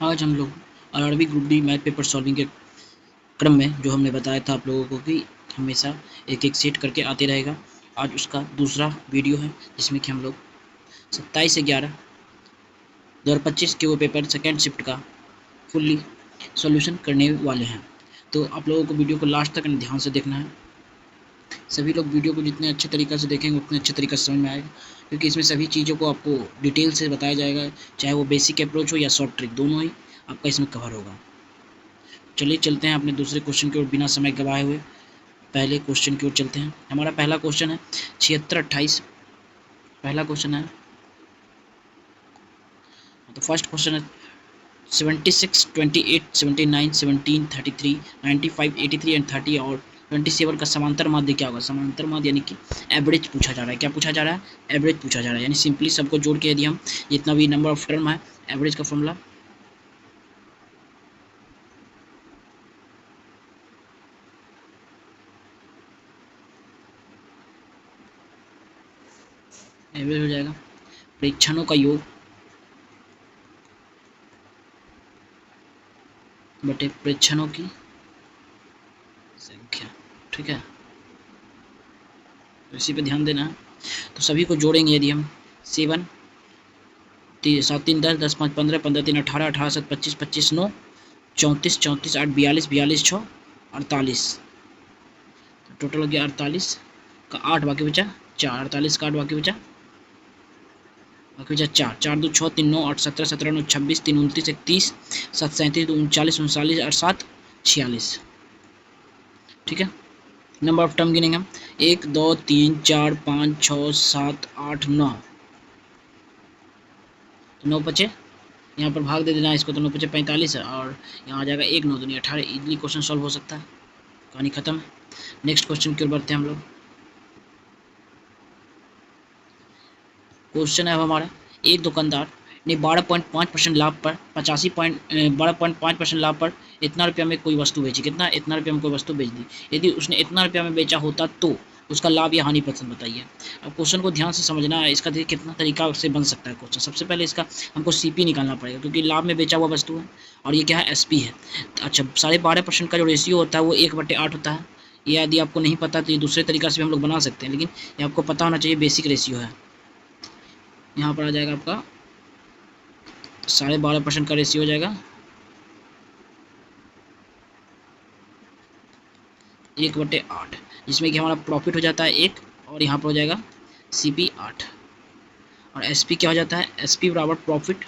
आज हम लोग RRB group D math paper solving के क्रम में जो हमने बताया था आप लोगों को कि हमेशा एक एक सेट करके आते रहेगा, आज उसका दूसरा वीडियो है जिसमें कि हम लोग 27 से 11 2025 के वो पेपर सेकेंड शिफ्ट का फुल्ली सॉल्यूशन करने वाले हैं। तो आप लोगों को वीडियो को लास्ट तक ध्यान से देखना है। सभी लोग वीडियो को जितने अच्छे तरीके से देखेंगे उतने अच्छे तरीके से समझ में आएगा, क्योंकि इसमें सभी चीज़ों को आपको डिटेल से बताया जाएगा, चाहे वो बेसिक अप्रोच हो या शॉर्ट ट्रिक, दोनों ही आपका इसमें कवर होगा। चलिए चलते हैं अपने दूसरे क्वेश्चन की ओर बिना समय गवाए हुए पहले क्वेश्चन की ओर चलते हैं। हमारा पहला क्वेश्चन है 76-28। पहला क्वेश्चन है, तो फर्स्ट क्वेश्चन है 76, 28, 79, 17, 33, 95, 83 एंड 30 और 27 का समांतर माध्य क्या होगा। समांतर माध्य यानी कि एवरेज पूछा जा रहा है। क्या पूछा जा रहा है? एवरेज पूछा जा रहा है। यानी सिंपली सबको जोड़ के यदि हम जितना भी नंबर ऑफ टर्म है, एवरेज का फॉर्मूला एवरेज हो जाएगा परीक्षणों का योग बटे परीक्षणों की संख्या। ठीक है, इसी पे ध्यान देना है। तो सभी को जोड़ेंगे यदि हम 7 7 3 10 10 5 15 15 3 18 18 7 25 25 9 34 34 8 42 42 6 48, तो टोटल हो गया 48 का 8 बाकी बचा 4, 48 का 8 बाकी बचा 4, 4 2 6 3 9 8 17 17 9 26 3 29 31 7 37 39 39 और 7 46। ठीक है, नंबर ऑफ टर्म गिनेंगे हम 1 2 3 4 5 6 7 8 9, तो 9 बचे, यहाँ पर भाग दे देना इसको, तो 9 बचे 45 है और यहाँ आ जाएगा 1 9 दूनी 18। इजली क्वेश्चन सॉल्व हो सकता है, कहानी खत्म है। नेक्स्ट क्वेश्चन की ओर बढ़ते हैं हम लोग। क्वेश्चन है अब हमारा, एक दुकानदार ने 12.5% लाभ पर 12.5% लाभ पर इतना रुपया में कोई वस्तु बेची। कितना? इतना रुपया में कोई वस्तु बेच दी। यदि उसने इतना रुपया में बेचा होता तो उसका लाभ या हानि प्रतिशत बताइए। अब क्वेश्चन को ध्यान से समझना है, इसका देखिए कितना तरीका से बन सकता है क्वेश्चन। सबसे पहले इसका हमको सीपी निकालना पड़ेगा, क्योंकि लाभ में बेचा हुआ वस्तु है और ये क्या है? एसपी है। अच्छा, 12.5% का जो रेशियो होता है वो 1/8 होता है। ये यदि आपको नहीं पता तो ये दूसरे तरीका से भी हम लोग बना सकते हैं, लेकिन ये आपको पता होना चाहिए, बेसिक रेशियो है। यहाँ पर आ जाएगा आपका 12.5% का रेशियो हो जाएगा 1/8, जिसमें कि हमारा प्रॉफिट हो जाता है 1 और यहाँ पर हो जाएगा सीपी 8 और एसपी क्या हो जाता है? एसपी बराबर प्रॉफिट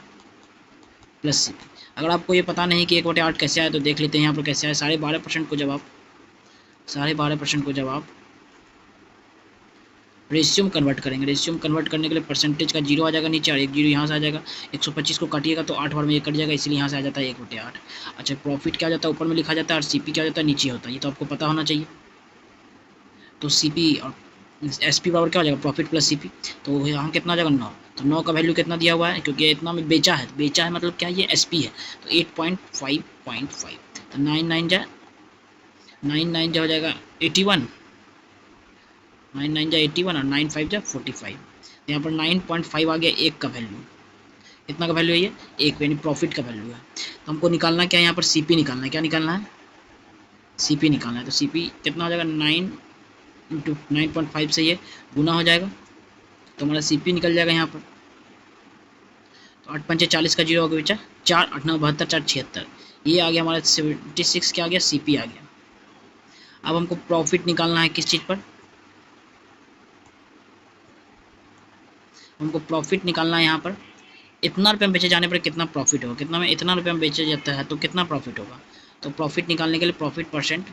प्लस सीपी। अगर आपको ये पता नहीं कि 1/8 कैसे आया तो देख लेते हैं यहाँ पर कैसे आया। 12.5% को जब आप रेशियो में कन्वर्ट करेंगे, रेशियो में कन्वर्ट करने के लिए परसेंटेज का 0 आ जाएगा नीचे और 1 0 यहाँ से आ जाएगा। 125 को काटिएगा तो 8 बार में 1 कट जाएगा, इसलिए यहाँ से आ जाता है 1/8। अच्छा, प्रॉफिट क्या हो जाता है? ऊपर में लिखा जाता है और सीपी क्या हो जाता है? नीचे होता है। ये तो आपको पता होना चाहिए। तो सीपी और एसपी बराबर क्या हो जाएगा? Profit plus CP. तो यहाँ कितना आ जाएगा? 9। तो 9 का वैल्यू कितना दिया हुआ है? क्योंकि इतना में बेचा है, मतलब क्या? ये एसपी है, तो 8.5.5, तो 9 9 हो जाएगा 81, 9 9 81 और 9 5 45। यहाँ पर 9.5 आ गया 1 का वैल्यू। कितना का वैल्यू है ये? 1, यानी प्रॉफिट का वैल्यू है। तो हमको निकालना क्या है? यहाँ पर सीपी निकालना है। क्या निकालना है? सीपी निकालना है। तो सीपी कितना हो जाएगा? 9 इंटू 9.5 से ये गुना हो जाएगा, तो हमारा सीपी निकल जाएगा यहाँ पर। तो 8 पंचे 40 का 0 हो गया बचा 4, 8 9 72, 4 76, ये आ गया हमारा 76। क्या आ गया? सीपी आ गया। अब हमको प्रॉफिट निकालना है किस चीज़ पर? हमको प्रॉफिट निकालना है यहाँ पर इतना रुपये में बेचे जाने पर कितना प्रॉफिट होगा। कितना में? इतना रुपये में बेचा जाता है तो कितना प्रॉफिट होगा। तो प्रॉफिट निकालने के लिए प्रॉफिट परसेंट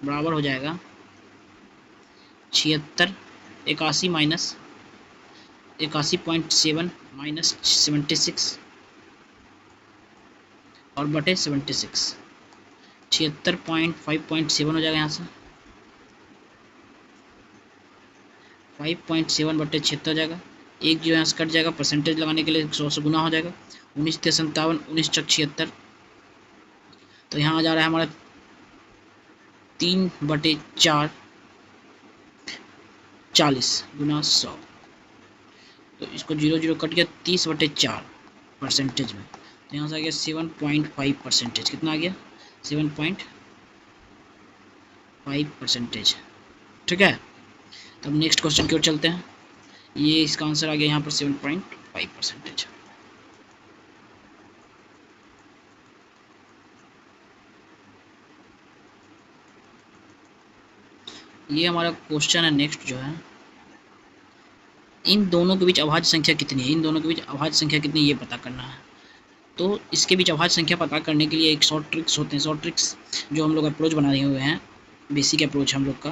बराबर हो जाएगा 76 81 माइनस 81.7 माइनस 76 और बटे 76, 76.5.7 हो जाएगा। यहाँ से 5.7 बटे 76 हो जाएगा। एक जो यहाँ से कट जाएगा, परसेंटेज लगाने के लिए 100 से गुना हो जाएगा। 19 57, 19 चक 76, तो यहाँ आ जा रहा है हमारा 3/4 40 गुना 100, तो इसको 0 0 कट गया 30/4, परसेंटेज में, तो यहाँ से आ गया 7.5%। कितना आ गया? 7.5%। ठीक है, तब नेक्स्ट क्वेश्चन की ओर चलते हैं। ये इसका आंसर आ गया यहाँ पर 7.5%। ये हमारा क्वेश्चन है नेक्स्ट जो है, इन दोनों के बीच अभाज्य संख्या कितनी है, इन दोनों के बीच अभाज्य संख्या कितनी ये पता करना है। तो इसके बीच अभाज्य संख्या पता करने के लिए एक शॉर्ट ट्रिक्स होते हैं, शॉर्ट ट्रिक्स जो हम लोग अप्रोच बना रहे हुए हैं, बेसिक अप्रोच हम लोग का,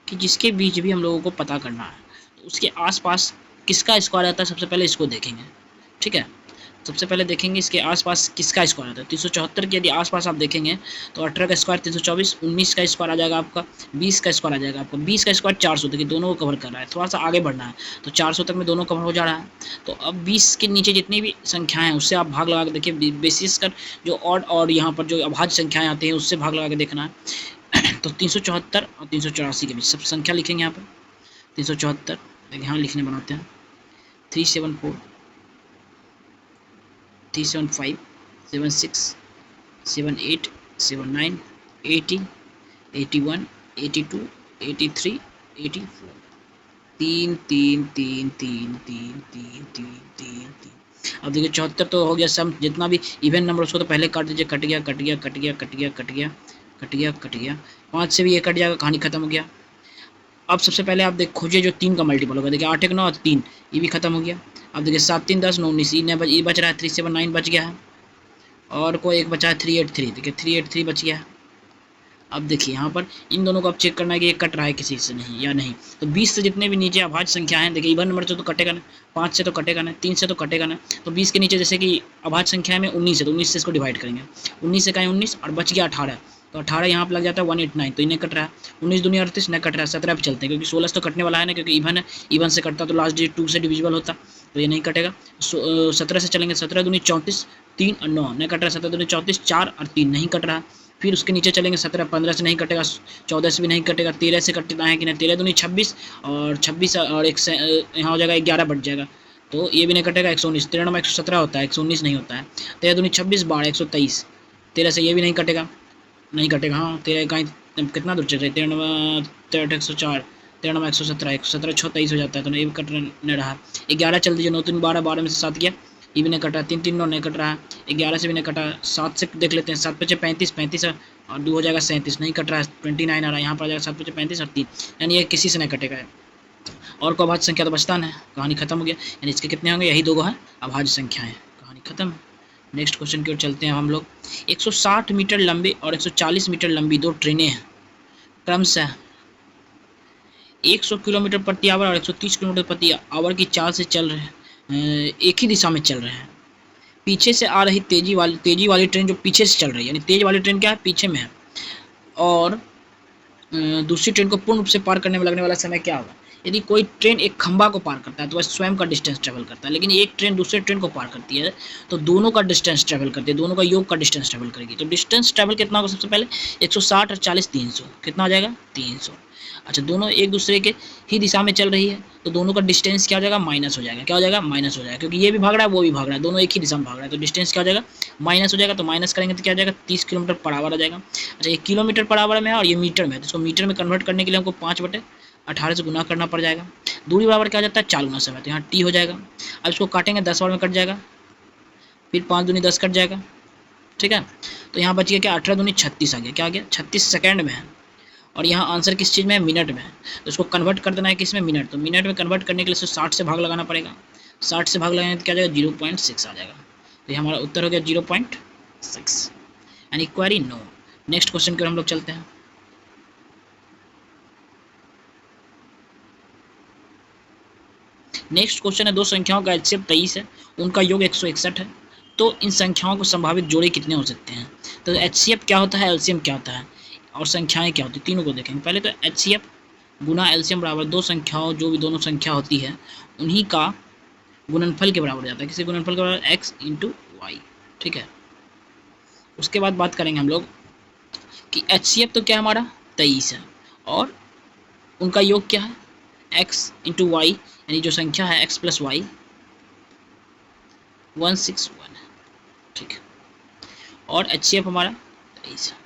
कि जिसके बीच भी हम लोगों को पता करना है तो उसके आसपास किसका स्क्वायर आता है, सबसे पहले इसको देखेंगे। ठीक है, सबसे पहले देखेंगे इसके आसपास किसका स्क्वायर आता है। 374 के यदि आसपास आप देखेंगे तो 18 का स्क्वायर 324, 19 का स्क्वायर आ जाएगा आपका, 20 का स्क्वायर आ जाएगा आपका, 20 का स्क्वायर 400, देखिए दोनों को कवर कर रहा है, थोड़ा सा आगे बढ़ना है तो 400 तक में दोनों कवर हो जा रहा है। तो अब 20 के नीचे जितनी भी संख्याएं हैं उससे आप भाग लगा के देखिए, बेसिस कर जो ऑड और यहाँ पर जो अभाज्य संख्याएं आती हैं उससे भाग लगा के देखना है। तो 374 और 384 के बीच सब संख्या लिखेंगे यहाँ पर। 374 देखिए यहाँ लिखने बनाते हैं, 374, 375, 76, 78, 79, 80, 81, 82, 83, 84। 3 3 3 3 3 3 3 3 3। अब देखिए 74 तो हो गया सम, जितना भी इवन नंबर उसको तो पहले काट दीजिए, कट गया कट गया कट गया कट गया कट गया कट गया कट गया, 5 से भी ये कट जाएगा, कहानी खत्म हो गया। अब सबसे पहले आप देख खोजिए जो 3 का मल्टीपल होगा, देखिए 8 1 9 3, ये भी खत्म हो गया। अब देखिए 7 3 10 9 19, ये बच रहा है 379 बच गया है, और कोई एक बचा है 383, देखिए 383 बच गया है। अब देखिए यहाँ पर इन दोनों को अब चेक करना है कि ये कट रहा है किसी से नहीं या नहीं। तो 20 से जितने भी नीचे अभाज्य संख्या हैं, देखिए इवन नंबर से तो कटेगा नहीं, 5 से तो कटेगा नहीं, 3 से तो कटेगा नहीं, तो 20 के नीचे जैसे कि अभाज्य संख्या में 19 है तो 19 से इसको डिवाइड करेंगे, 19 से कहें 19 और बच गया 18, तो 18 यहाँ पर लग जाता है 189, तो इन्हें कट रहा है। 19 दूनी 38 नहीं कट रहा है, 17 पे चलते हैं क्योंकि 16 तो कटने वाला है ना, क्योंकि इवन है, इवन से कटता तो लास्ट डिजिट 2 से डिविजिबल होता, तो ये नहीं कटेगा। 17 से चलेंगे, 17 दूनी 34, 3 और 9 नहीं कट रहा है, 17 दूनी 34, 4 और 3 नहीं कट रहा है। फिर उसके नीचे चलेंगे 17, 15 से नहीं कटेगा, 14 से भी नहीं कटेगा, 13 से कटना है कि नहीं, 13 दूनी 26 और 26 और एक से यहाँ हो जाएगा 11 बच जाएगा, तो ये भी नहीं कटेगा। 119, 13 में 117 होता है, 119 नहीं होता है। 13 दूनी 26, 12 123, 13 से ये भी नहीं कटेगा, नहीं कटेगा। हाँ 13 कहीं कितना दूर चल रहा है, 13 13 104, 13 में 117, 117 6 23 हो जाता है, तो नहीं कट नहीं रहा। 11 चल दीजिए, 9 3 12, 12 में से 7 गया, ये भी नहीं कट रहा, 3 3 9 नहीं कट रहा, 11 से भी नहीं कटा, 7 से देख लेते हैं, 7 पचे 35, 35 और 2 हो जाएगा 37, नहीं कट रहा है, 29 आ रहा है, यहाँ पर आ जाएगा 7 पचे 35 और 3, यानी ये किसी से नहीं कटेगा। और कोई अभाज्य संख्या तो बचता नहीं, कहानी खत्म हो गया, यानी इसके कितने होंगे, यही 2 है अभाज्य संख्याएँ, कहानी खत्म। नेक्स्ट क्वेश्चन की ओर चलते हैं हम लोग। 160 मीटर लंबी और 140 मीटर लंबी 2 ट्रेनें हैं, क्रमशः 100 किलोमीटर प्रति आवर और 130 किलोमीटर प्रति आवर की चाल से चल रहे हैं, एक ही दिशा में चल रहे हैं। पीछे से आ रही तेजी वाली ट्रेन जो पीछे से चल रही है, यानी तेज वाली ट्रेन क्या है, पीछे में है, और दूसरी ट्रेन को पूर्ण रूप से पार करने में लगने वाला समय क्या होगा। यदि कोई ट्रेन एक खंभा को पार करता है तो वह स्वयं का डिस्टेंस ट्रेवल करता है, लेकिन एक ट्रेन दूसरे ट्रेन को पार करती है तो दोनों का डिस्टेंस ट्रेवल करती है, दोनों का योग का डिस्टेंस ट्रेवल करेगी। तो डिस्टेंस ट्रेवल कितना होगा, सबसे पहले 160 और 40 300, कितना आ जाएगा 300। अच्छा, दोनों एक दूसरे के ही दिशा में चल रही है तो दोनों का डिस्टेंस क्या हो जाएगा, माइनस हो जाएगा। क्या हो जाएगा, माइनस हो जाएगा, क्योंकि ये भी भाग रहा है वो भी भाग रहा है, दोनों एक ही दिशा में भाग रहा है, तो डिस्टेंस क्या हो जाएगा, माइनस हो जाएगा। तो माइनस करेंगे तो क्या हो जाएगा, 30 किलोमीटर पर आवर आ जाएगा। अच्छा, ये किलोमीटर पर आवर में है और ये मीटर में है, तो इसको मीटर में कन्वर्ट करने के लिए हमको 5/18 से गुना करना पड़ जाएगा। दूरी बराबर क्या हो जाता है, 4 गुना समय, तो यहाँ टी हो जाएगा। अब इसको काटेंगे 10 बार में कट जाएगा, फिर 5 दूनी 10 कट जाएगा, ठीक है। तो यहाँ बच गया क्या, 18 दूनी 36 आ गया, क्या आ गया 36 सेकेंड में है, और यहाँ आंसर किस चीज़ में है, मिनट में है, तो इसको कन्वर्ट कर देना है किस में, मिनट। तो मिनट में कन्वर्ट करने के लिए 60 से भाग लगाना पड़ेगा, 60 से भाग लगाने तो क्या जाएगा 0.6 आ जाएगा, तो ये हमारा उत्तर हो गया 0.6, यानी क्वेरी नो। नेक्स्ट क्वेश्चन की ओर हम लोग चलते हैं। नेक्स्ट क्वेश्चन है, 2 संख्याओं का एलसीएम 23 है, उनका योग 161 है, तो इन संख्याओं को संभावित जोड़े कितने हो सकते हैं। तो एचसीएफ क्या होता है, एलसीएम क्या होता है, और संख्याएं क्या होती है, तीनों को देखेंगे। पहले तो एचसीएफ गुना एलसीएम बराबर 2 संख्याओं, जो भी दोनों संख्या होती है उन्हीं का गुणनफल के बराबर जाता है, किसी गुणनफल के बराबर x × y, ठीक है। उसके बाद बात करेंगे हम लोग कि एचसीएफ तो क्या है हमारा 23 है, और उनका योग क्या है x × y, यानी जो संख्या है x + y, 161 है, ठीक है। और HCF हमारा 23 है।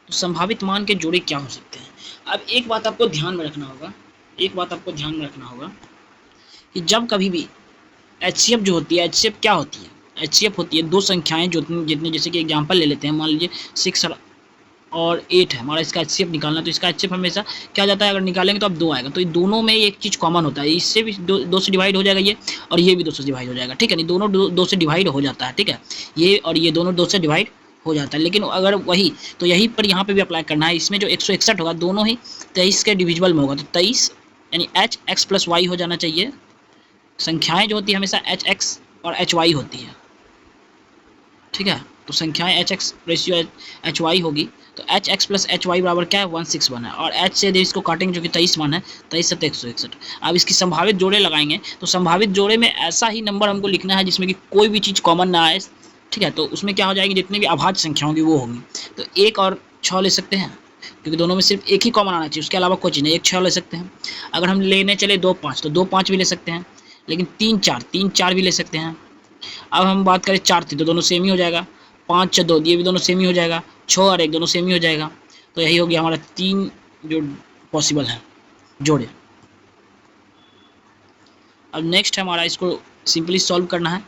तो संभावित मान के जोड़े क्या हो सकते हैं? अब एक बात आपको ध्यान में रखना होगा, कि जब कभी भी HCF जो होती है, HCF क्या होती है? HCF होती है दो संख्याएं जो जितने, जैसे कि एग्जांपल ले लेते हैं, मान लीजिए 6 और 8 है हमारा, इसका HCF निकालना, तो इसका HCF हमेशा क्या जाता है, अगर निकालेंगे तो अब 2 आएगा, तो ये दोनों में एक चीज़ कॉमन होता है, इससे भी दो से डिवाइड हो जाएगा ये, और ये भी 2 से डिवाइड हो जाएगा, ठीक है। नहीं, दोनों दो से डिवाइड हो जाता है, ठीक है, ये और ये दोनों 2 से डिवाइड हो जाता है। लेकिन अगर वही, तो यही पर यहाँ पे भी अप्लाई करना है। इसमें जो 161 होगा दोनों ही 23 के डिविजिबल में होगा, तो 23 यानी HX + Y हो जाना चाहिए। संख्याएं जो होती है हमेशा HX और HY होती है, ठीक है। तो संख्याएं HX रेशियो HY होगी, तो HX + HY बराबर क्या है, 161 है। और H से इसको काटेंगे जो कि 23 मान है, 23 × 161। अब इसकी संभावित जोड़े लगाएंगे, तो संभावित जोड़े में ऐसा ही नंबर हमको लिखना है जिसमें कि कोई भी चीज़ कॉमन ना आए, ठीक है। तो उसमें क्या हो जाएगी, जितनी भी अभाज्य संख्या होंगी वो होंगी। तो 1 और 6 ले सकते हैं, क्योंकि दोनों में सिर्फ एक ही कॉमन आना चाहिए, उसके अलावा कोई चीज़ नहीं। 1 6 ले सकते हैं। अगर हम लेने चले 2 5, तो 2 5 भी ले सकते हैं। लेकिन 3 4 भी ले सकते हैं। अब हम बात करें 4 3, तो दोनों सेम ही हो जाएगा। 5 6 2, ये भी दोनों सेम ही हो जाएगा। 6 और 1 दोनों सेम ही हो जाएगा। तो यही हो गया हमारा 3 जो पॉसिबल है जोड़े। अब नेक्स्ट है हमारा, इसको सिंपली सॉल्व करना है।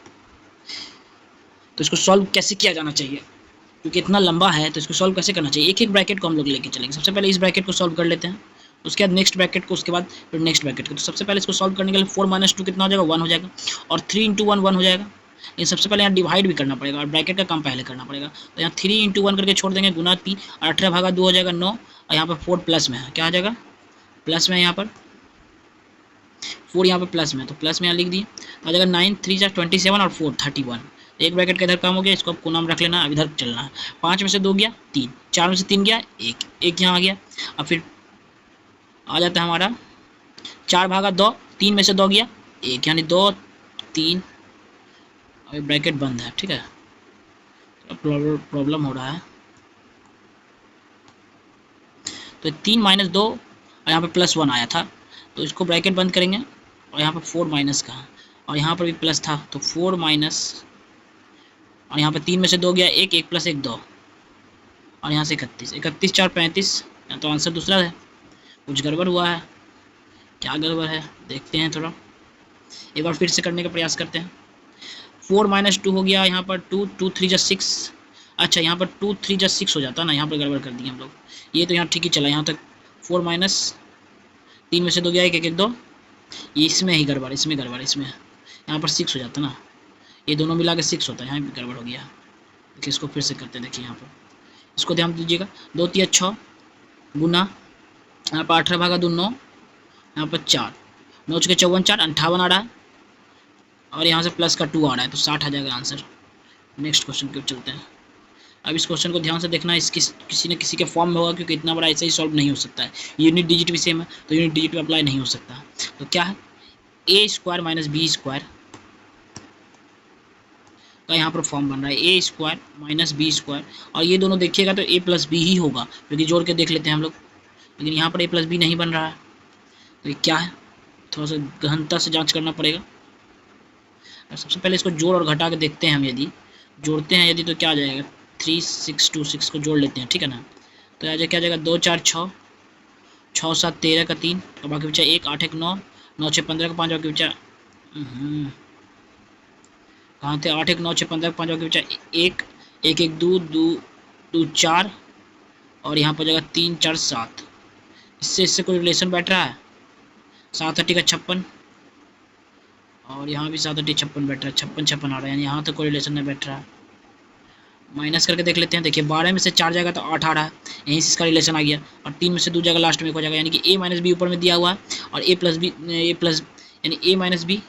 तो इसको सॉल्व कैसे किया जाना चाहिए, क्योंकि इतना लंबा है, तो इसको सॉल्व कैसे करना चाहिए। एक एक ब्रैकेट को हम लोग लेके चलेंगे। सबसे पहले इस ब्रैकेट को सॉल्व कर लेते हैं, उसके बाद नेक्स्ट ब्रैकेट को, उसके बाद फिर नेक्स्ट ब्रैकेट को। तो सबसे पहले इसको सॉल्व करने के लिए 4 - 2 कितना हो जाएगा, 1 हो जाएगा, और 3 × 1 1 हो जाएगा। लेकिन सबसे पहले यहाँ डिवाइड भी करना पड़ेगा और ब्रैकेट का काम पहले करना पड़ेगा। तो यहाँ 3 × 1 करके छोड़ देंगे, गुना 3, 18/2 हो जाएगा 9, और यहाँ पर 4 प्लस में है, क्या आ जाएगा, प्लस में, यहाँ पर 4 यहाँ पर प्लस में, तो प्लस में यहाँ लिख दिए, तो आ जाएगा 9 3 × 27 और 4 31। एक ब्रैकेट का इधर काम हो गया, इसको आपको नाम रख लेना, अब इधर चलना है। 5 में से 2 गया 3, 4 में से 3 गया 1, 1 यहाँ आ गया। अब फिर आ जाता है हमारा 4/2, 3 में से 2 गया 1, यानी 2 3। अभी ब्रैकेट बंद है, ठीक है, प्रॉब्लम हो रहा है। तो 3 - 2 और यहाँ पे +1 आया था, तो इसको ब्रैकेट बंद करेंगे, और यहाँ पे 4 माइनस का, और यहाँ पर भी प्लस था, तो 4 माइनस, और यहाँ पे 3 में से 2 गया 1, 1 + 1 2, और यहाँ से 31, 31 4 35। तो आंसर दूसरा है। कुछ गड़बड़ हुआ है, क्या गड़बड़ है देखते हैं, थोड़ा एक बार फिर से करने का प्रयास करते हैं। 4 - 2 हो गया, यहाँ पर 2 2 3 × 6। अच्छा, यहाँ पर 2 3 × 6 हो जाता ना, यहाँ पर गड़बड़ कर दिए हम लोग। ये तो यहाँ ठीक ही चला, यहाँ तक 4 माइनस 3 में से 2 गया 1 1 2, ये इसमें ही गड़बड़, इसमें गड़बड़, इसमें यहाँ पर 6 हो जाता ना, ये दोनों मिला के 6 होता है, यहाँ भी गड़बड़ हो गया। देखिए इसको फिर से करते हैं, देखिए यहाँ पर इसको ध्यान दीजिएगा, 2 3 6 गुना, यहाँ पर 18/2 9, यहाँ पर 4, 9 × 54 4 58 आ रहा है, और यहाँ से प्लस का 2 आ रहा है, तो 60 आ जाएगा आंसर। नेक्स्ट क्वेश्चन की ओर चलते हैं। अब इस क्वेश्चन को ध्यान से देखना, इसकी किसी न किसी के फॉर्म में होगा, क्योंकि इतना बड़ा ऐसे ही सॉल्व नहीं हो सकता है। यूनिट डिजिट भी सेम है, तो यूनिट डिजिट में अप्लाई नहीं हो सकता। तो क्या है, a² - b² का यहाँ पर फॉर्म बन रहा है, a² - b², और ये दोनों देखिएगा तो a + b ही होगा, क्योंकि जोड़ के देख लेते हैं हम लोग। लेकिन यहाँ पर a + b नहीं बन रहा है, तो ये क्या है, थोड़ा सा गहनता से जांच करना पड़ेगा। सबसे पहले इसको जोड़ और घटा के देखते हैं हम, यदि जोड़ते हैं यदि, तो क्या आ जाएगा, 3 6 2 6 को जोड़ लेते हैं, ठीक है ना। तो आ जाए क्या आ जाएगा, 2 4 6 6 7 13 का 3, और बाकी बचा 1 8 1 9 9 6 15 का 5, बाकी बचा कहाँ थे, 8 1 9 6 15 का 5, बाकी बचा 1 1 1 2 2 2 4, और यहाँ पर जाएगा 3 4 7। इससे कोई रिलेशन बैठ रहा है, 7 8 का 56, और यहाँ भी 7 8 56 बैठ रहा है, 56 56 आ रहा है, यानी यहाँ तक कोई रिलेशन नहीं बैठ रहा है। माइनस करके देख लेते हैं, देखिए 12 में से 4 जाएगा तो 8 आ रहा है, यहीं से इसका रिलेशन आ गया, और 3 में से 2 जाएगा लास्ट में 1 हो जाएगा, यानी कि a - b ऊपर में दिया हुआ है, और a + b यानी a - b,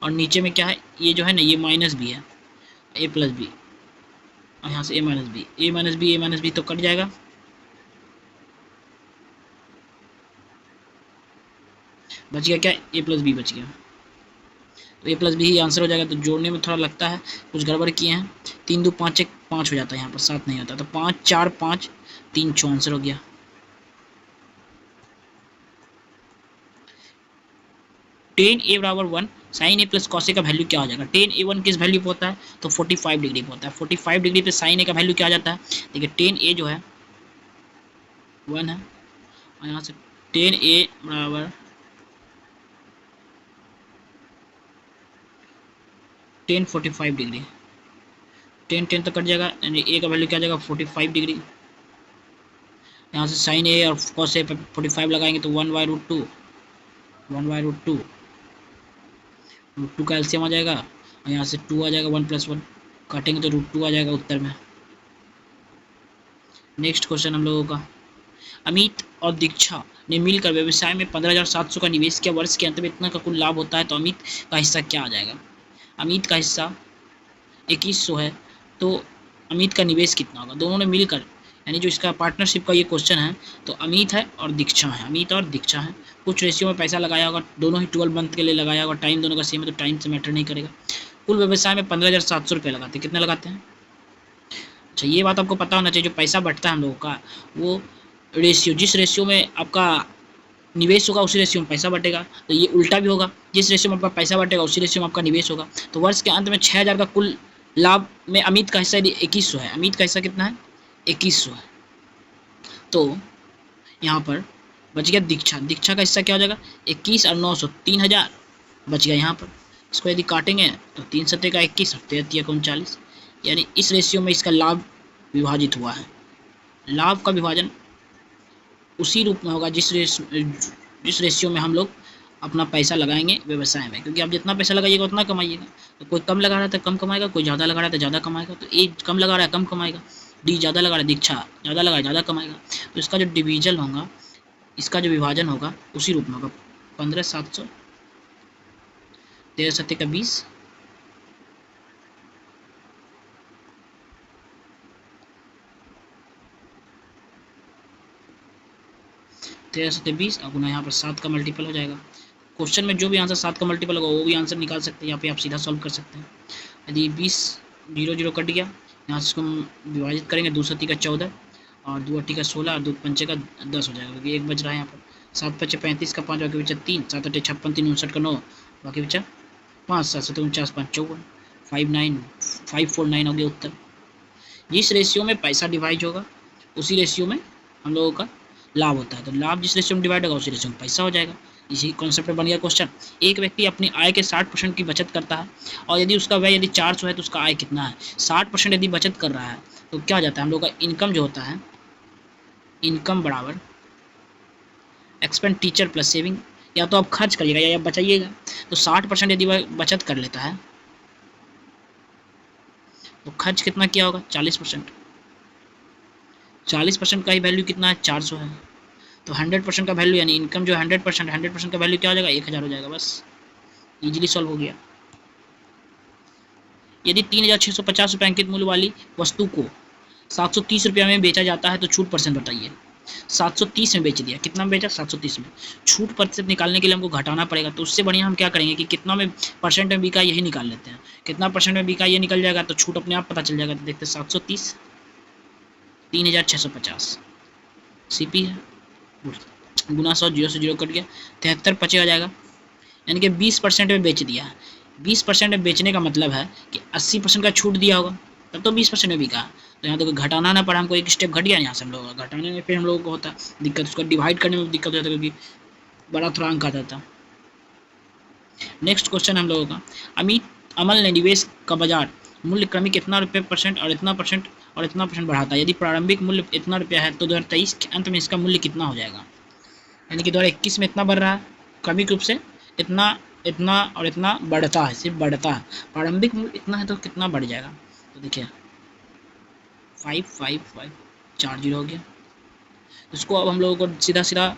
और नीचे में क्या है, ये जो है ना, ये -b है, a + b, और यहाँ से a - b तो कट जाएगा, बच गया क्या, a + b बच गया, तो a + b ही आंसर हो जाएगा। तो जोड़ने में थोड़ा लगता है कुछ गड़बड़ किए हैं, 3 2 5 1 5 हो जाता है, यहाँ पर 7 नहीं होता, तो 5 4 5 3 6 आंसर हो गया। 10a = 1 sign A plus cos A का वैल्यू क्या हो जाएगा। टेन ए वन किस वैल्यू पे होता है, तो 45 डिग्री पे होता है। 45 डिग्री पे साइन ए का वैल्यू क्या आ जाता है, देखिए टेन ए जो है 1 है, और यहाँ से टेन ए बराबर टेन 45 डिग्री, टेन टेन तो कट जाएगा, यानी ए का वैल्यू क्या आ जाएगा 45 डिग्री। यहाँ से साइन ए और कॉस ए पे 45 लगाएंगे तो 1/√2, 1/√2, √2 का एलसीएम आ जाएगा, और यहाँ से 2 आ जाएगा, 1 + 1 काटेंगे तो √2 आ जाएगा उत्तर में। नेक्स्ट क्वेश्चन हम लोगों का, अमित और दीक्षा ने मिलकर व्यवसाय में 15,700 का निवेश किया, वर्ष के अंत में इतना का कुल लाभ होता है, तो अमित का हिस्सा क्या आ जाएगा। अमित का हिस्सा 2100 है, तो अमित का निवेश कितना होगा। दोनों ने मिलकर, यानी जो इसका पार्टनरशिप का ये क्वेश्चन है, तो अमित है और दीक्षा है, अमित और दीक्षा है, कुछ रेशियो में पैसा लगाया होगा, दोनों ही 12 मंथ के लिए लगाया होगा, टाइम दोनों का सेम है तो टाइम से मैटर नहीं करेगा। कुल व्यवसाय में 15,700 रुपये लगाते हैं, कितने लगाते हैं। अच्छा, ये बात आपको पता होना चाहिए, जो पैसा बढ़ता है हम लोगों का, वो रेशियो, जिस रेशियो में आपका निवेश होगा उसी रेशियो में पैसा बढ़ेगा, तो ये उल्टा भी होगा, जिस रेशियो में आपका पैसा बढ़ेगा उसी रेशियो में आपका निवेश होगा। तो वर्ष के अंत में 6,000 का कुल लाभ में अमित का हिस्सा यदि 2100 है, अमित का हिस्सा कितना है 2100 है, तो यहाँ पर बच गया दीक्षा, दीक्षा का हिस्सा क्या हो जाएगा 21 और 900 3000 बच गया यहाँ पर। इसको यदि काटेंगे तो 3 सत्ते का 21 और 33 का 39, यानी इस रेशियो में इसका लाभ विभाजित हुआ है। लाभ का विभाजन उसी रूप में होगा जिस रेशियो में हम लोग अपना पैसा लगाएंगे व्यवसाय में, क्योंकि आप जितना पैसा लगाइएगा उतना कमाइएगा। तो कोई कम लगा रहा है तो कम कमाएगा, कोई ज़्यादा लगा रहा है तो ज़्यादा कमाएगा। तो ए कम लगा रहा है कम कमाएगा, डी ज़्यादा लगा रहा है, दीक्षा ज़्यादा लगा ज़्यादा कमाएगा। तो इसका जो डिवीजन होगा, इसका जो विभाजन होगा उसी रूप में होगा। 15,700 13 सत्ते का 20, तेरह सत्ते 20 और गुना यहाँ पर 7 का मल्टीपल हो जाएगा। क्वेश्चन में जो भी आंसर 7 का मल्टीपल होगा वो भी आंसर निकाल सकते हैं, यहाँ पे आप सीधा सॉल्व कर सकते हैं। यदि 20 0 0 कट गया, यहाँ से इसको हम विभाजित करेंगे, 2 सत्ती का 14 और 2 अट्ठी का 16 और 2 पंचे का 10 हो जाएगा, क्योंकि एक बच रहा है यहाँ पर। 7 पच्चे 35 का 5, बाकी बचा 3, 7 अट्ठे 56, 3 59 का 9, बाकी बचा 5, 7 7 49 5 54, 549 हो गया उत्तर। जिस रेशियो में पैसा डिवाइड होगा उसी रेशियो में हम लोगों का लाभ होता है, तो लाभ जिस रेशियो में डिवाइड होगा उसी रेशियो में पैसा हो जाएगा। इसी कॉन्सेप्ट में बन गया क्वेश्चन। एक व्यक्ति अपनी आय के 60% की बचत करता है, और यदि उसका व्यय यदि 400 है तो उसका आय कितना है। 60% यदि बचत कर रहा है तो क्या हो जाता है, हम लोग का इनकम जो होता है, इनकम बराबर एक्सपेंडिचर प्लस सेविंग, या तो आप खर्च करिएगा या बचाइएगा। तो 60% यदि वह बचत कर लेता है तो खर्च कितना किया होगा 40%, 40% का ही वैल्यू कितना है 400 है, तो 100% का वैल्यू, यानी इनकम जो 100% का वैल्यू क्या हो जाएगा 1000 हो जाएगा। बस इजीली सॉल्व हो गया। यदि 3,650 रुपये अंकित मूल्य वाली वस्तु को 730 रुपये में बेचा जाता है तो छूट परसेंट बताइए। 730 में बेच दिया, कितना में बेचा 730 में, छूट प्रतिशत निकालने के लिए हमको घटाना पड़ेगा। तो उससे बढ़िया हम क्या करेंगे कि कितना में परसेंट में बिका यही निकाल लेते हैं, कितना परसेंट में बिका ये निकल जाएगा तो छूट अपने आप पता चल जाएगा। तो देखते 730 3,650 सीपी है, गुना 100, 0 से 0 कट गया, 73 पचे आ जाएगा, यानी कि 20% में बेच दिया है। 20% में बेचने का मतलब है कि 80% का छूट दिया होगा, तब तो 20% में बिका। तो यहाँ तो घटाना ना पड़ा हमको, एक स्टेप घट गया यहाँ से हम लोगों का। घटाने में फिर हम लोगों को होता दिक्कत, उसको डिवाइड करने में दिक्कत हो जाता है, क्योंकि बड़ा थोड़ा अंक आ जाता। नेक्स्ट क्वेश्चन हम लोगों का, अमल ने निवेश का बाजार मूल्य क्रमिक इतना रुपये परसेंट और इतना परसेंट और इतना परसेंट बढ़ाता है। यदि प्रारंभिक मूल्य इतना रुपया है तो 2023 के अंत में इसका मूल्य कितना हो जाएगा। यानी कि 2021 में इतना बढ़ रहा है, क्रमिक रूप से इतना इतना और इतना बढ़ता है, सिर्फ बढ़ता है। प्रारंभिक मूल्य इतना है तो कितना बढ़ जाएगा, तो देखिए 55540 हो गया। इसको अब हम लोगों को सीधा सीधा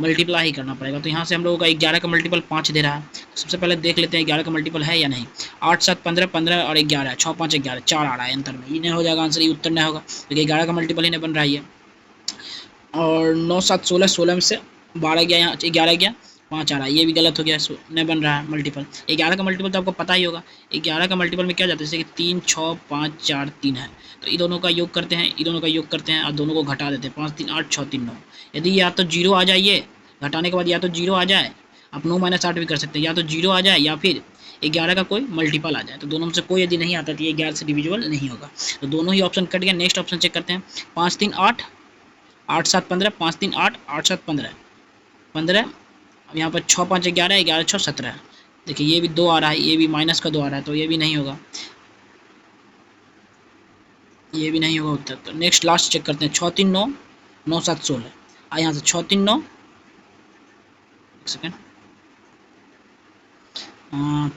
मल्टीप्लाई ही करना पड़ेगा। तो यहाँ से हम लोगों का 11 का मल्टीपल 5 दे रहा है, तो सबसे पहले देख लेते हैं 11 का मल्टीपल है या नहीं। 8 7 15 15 और 11, 6 5 11, 4 आ रहा है अंतर में, ये नहीं हो जाएगा आंसर, ये उत्तर नहीं होगा, क्योंकि 11 का मल्टीपल ही नहीं बन रहा है। और 9 7 16, 16 में से 12 गया, यहाँ 11 गया, 5 आ रहा है, ये भी गलत हो गया, नहीं बन रहा है मल्टीपल। 11 का मल्टीपल तो आपको पता ही होगा, 11 का मल्टीपल में क्या जाता है, जैसे कि 3 6 5 4 3 है, तो इन दोनों का योग करते हैं, इन दोनों का योग करते हैं और दोनों को घटा देते हैं, 5 3 8 6 3 9। यदि या तो 0 आ जाइए, घटाने के बाद या तो 0 आ जाए आप 9 - 8 भी कर सकते हैं, या तो 0 आ जाए या फिर 11 का कोई मल्टीपल आ जाए। तो दोनों में से कोई यदि नहीं आता तो ये 11 से डिविजिबल नहीं होगा। तो दोनों ही ऑप्शन कट गया। नेक्स्ट ऑप्शन चेक करते हैं। 5 3 8 8 7 15, 5 3 8 8 7 15 15। अब यहाँ पर 6 5 11 11 6 17। देखिए ये भी 2 आ रहा है, ये भी माइनस का 2 आ रहा है, तो ये भी नहीं होगा, ये भी नहीं होगा उत्तर। तो नेक्स्ट लास्ट चेक करते हैं। 6 3 9 9 7 16। यहाँ से 6 3 9, एक सेकेंड,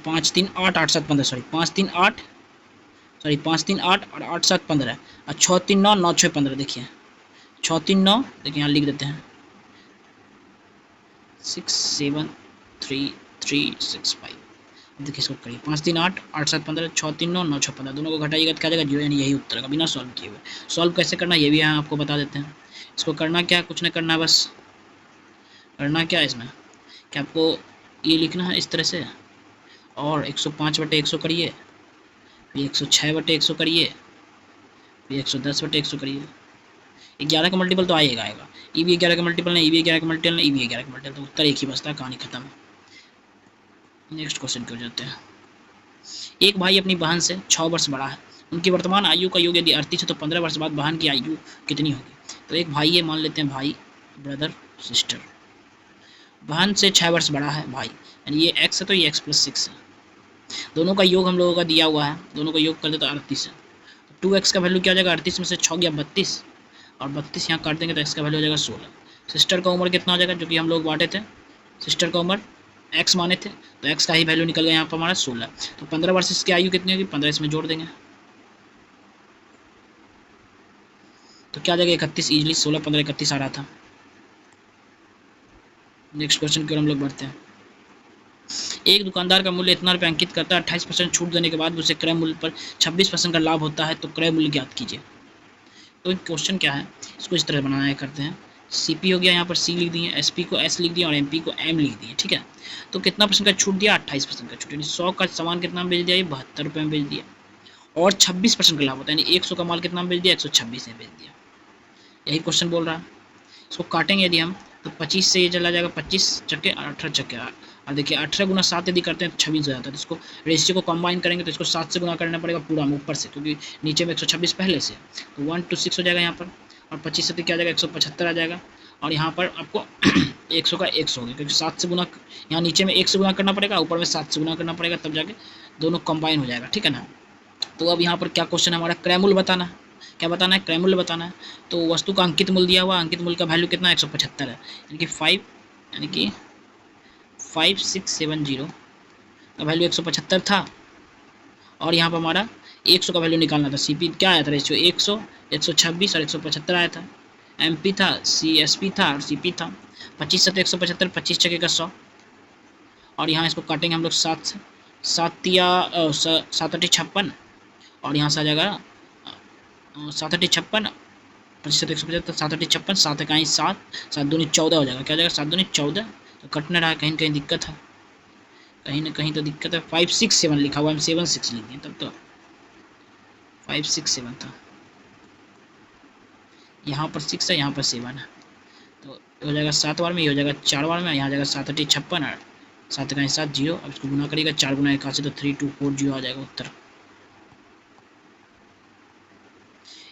5 3 8 8 7 15, सॉरी 5 3 8, सॉरी 5 3 8 और 8 7 15 और 6 3 9 9 6 15। देखिए 6 3 9, देखिए यहाँ लिख देते हैं 6 7 3 3 6 5। देखिए इसको करिए 5 3 8 8 7 15 6 3 9 9 6 15, दोनों को घटाइएगा तो क्या जाएगा 0, यानी यही उत्तर का बिना सॉल्व किए हुए। सॉल्व कैसे करना ये भी यहाँ आपको बता देते हैं। इसको करना क्या, कुछ नहीं करना, बस करना क्या है इसमें कि आपको ये लिखना है इस तरह से, और 105/100 करिए, फिर 106/100 करिए, फिर 110/100 करिए। 11 का मल्टीपल तो आएगा आएगा, ये भी 11 का मल्टीपल नहीं, ये भी 11 का मल्टीपल नहीं, ये भी 11 का मल्टीपल, तो उत्तर एक ही बचता है, कहानी खत्म। नेक्स्ट क्वेश्चन की हो जाते हैं। एक भाई अपनी बहन से 6 वर्ष बड़ा है। उनकी वर्तमान आयु का योग यदि 38 है तो 15 वर्ष बाद बहन की आयु कितनी होगी। तो एक भाई है, मान लेते हैं भाई, ब्रदर सिस्टर, बहन से 6 वर्ष बड़ा है भाई, यानी ये x है तो ये x+6 है। दोनों का योग हम लोगों का दिया हुआ है, दोनों का योग कर दे तो 38 है। तो 2x का वैल्यू क्या हो जाएगा, 38 में से 6 गया 32, और 32 यहाँ काट देंगे तो x का वैल्यू हो जाएगा 16। सिस्टर का उम्र कितना हो जाएगा, जो कि हम लोग बांटे थे, सिस्टर का उम्र x माने थे, तो x का ही वैल्यू निकल गया यहाँ पर हमारा 16। तो 15 वर्ष इसकी आयु कितनी होगी, 15 इसमें जोड़ देंगे तो क्या आ जाएगा 31, ईजिली 16 15 31 आ रहा था। नेक्स्ट क्वेश्चन की ओर हम लोग बढ़ते हैं। एक दुकानदार का मूल्य इतना रुपये अंकित करता है, 28% छूट देने के बाद उसे क्रय मूल्य पर 26% का लाभ होता है, तो क्रय मूल्य ज्ञात कीजिए। तो क्वेश्चन क्या है, इसको इस तरह बनाया करते हैं। CP हो गया, यहाँ पर C लिख दिए, SP को S लिख दिया और MP को M लिख दिए, ठीक है। तो कितना परसेंट का छूट दिया, 28% का छूट, यानी 100 का सामान कितना बेच दिया, ये 72 रुपये में बेच दिया, और 26% का लाभ होता है, यानी 100 का माल कितना बेच दिया, 126 में बेच दिया। यही क्वेश्चन बोल रहा है। इसको काटेंगे यदि हम तो 25 से ये चला जाएगा, 25 चक्के 18 चक्के, और देखिए 18 गुना 7 यदि करते हैं तो 26 हो जाता है। तो इसको रेशियो को कंबाइन करेंगे तो इसको 7 से गुना करना पड़ेगा पूरा में ऊपर से, क्योंकि नीचे में 126 पहले से, तो 1 to 6 हो जाएगा यहाँ पर, और 25 से क्या आ जाएगा 175 आ जाएगा, और यहाँ पर आपको 100 का 100 होगा, क्योंकि 7 से गुना, यहाँ नीचे में 1 से गुना करना पड़ेगा, ऊपर में 7 से गुना करना पड़ेगा, तब जाके दोनों कंबाइन हो जाएगा, ठीक है ना। तो अब यहाँ पर क्या क्वेश्चन है हमारा, क्रय मूल्य बताना है, क्या बताना है, क्रय मूल्य बताना है। तो वस्तु का अंकित मूल्य दिया हुआ, अंकित मूल्य का वैल्यू कितना है 175 है, यानी कि 5670 का वैल्यू 175 था, और यहाँ पर हमारा 100 का वैल्यू निकालना था। CP क्या आया था, रेशियो 100 126 और 175 आया था। MP था, SP था और CP था। 25 से 175, 25 चक्के का 100, और यहाँ इसको काटेंगे हम लोग 7 से, 7 या 7 8 56, और यहाँ से आ जाएगा 7 8 56, 25 से 175, 7 8 56, 7 1 7, 7 दूनी 14 हो जाएगा, क्या हो जाएगा 7 दूनी 14। तो कट नहीं रहा है, कहीं कहीं दिक्कत है, कहीं ना कहीं तो दिक्कत है। 5 6 7 लिखा हुआ है, हम 7 6 लिख दिए, तब तो 5 6 7 था, यहाँ पर 6 है, यहाँ पर 7 है, तो हो जाएगा 7 बार में, ये हो जाएगा 4 बार में, यहाँ जाएगा 7 8 56 और 7 1 7 0। अब इसको गुना करिएगा, 4 गुना 81 तो 3240 आ जाएगा उत्तर।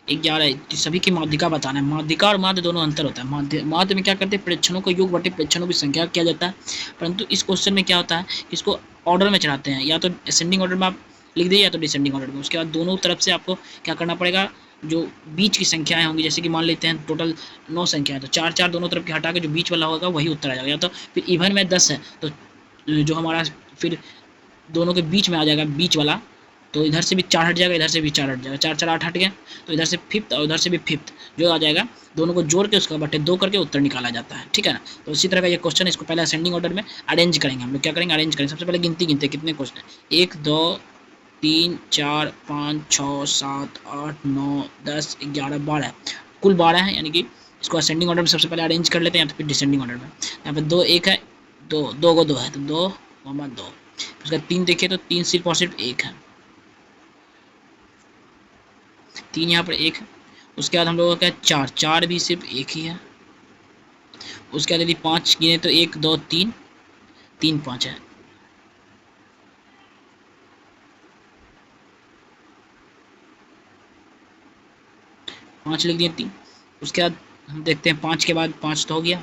11 सभी की माध्यिका बताना है। माध्यिका और माध्य दोनों अंतर होता है। माध्य में क्या करते हैं, प्रेक्षणों को योग बटे प्रेक्षणों की संख्या किया जाता है, परंतु इस क्वेश्चन में क्या होता है, इसको ऑर्डर में चढ़ाते हैं, या तो असेंडिंग ऑर्डर में आप लिख दीजिए या तो डिसेंडिंग ऑर्डर में। उसके बाद दोनों तरफ से आपको क्या करना पड़ेगा, जो बीच की संख्याएं होंगी, जैसे कि मान लेते हैं टोटल 9 संख्या है, तो 4 4 दोनों तरफ के हटा के जो बीच वाला होगा वही उत्तर आ जाएगा। या तो फिर इवन में 10 है तो जो हमारा फिर दोनों के बीच में आ जाएगा बीच वाला, तो इधर से भी 4 हट जाएगा, इधर से भी 4 हट जाएगा, 4 4 8 हट गया, तो इधर से फिफ्थ और उधर से भी फिफ्थ जो आ जाएगा, दोनों को जोड़ के उसका बटे 2 करके उत्तर निकाला जाता है, ठीक है ना। तो इसी तरह का ये क्वेश्चन है, इसको पहले असेंडिंग ऑर्डर में अरेंज करेंगे हम लोग। क्या करेंगे, अरेंज करेंगे। सबसे पहले गिनती गिनते कितने क्वेश्चन है, 1 2 3 4 5 6 7 8 9 10 11 12, कुल 12 है, यानी कि इसको असेंडिंग ऑर्डर में सबसे पहले अरेंज कर लेते हैं, या तो फिर डिसेंडिंग ऑर्डर में। यहाँ पर 2 1 है, 2 2 को 2 है, तो 2 2, उसका 3 देखिए तो 3 सिर्फ और सिर्फ 1 है, 3 यहाँ पर 1 है। उसके बाद हम लोगों का 4 4 भी सिर्फ 1 ही है। उसके बाद यदि 5 गिने तो 1 2 3 3 5 है, 5 लिख दिए 3। उसके बाद हम देखते हैं 5 के बाद 5 तो हो गया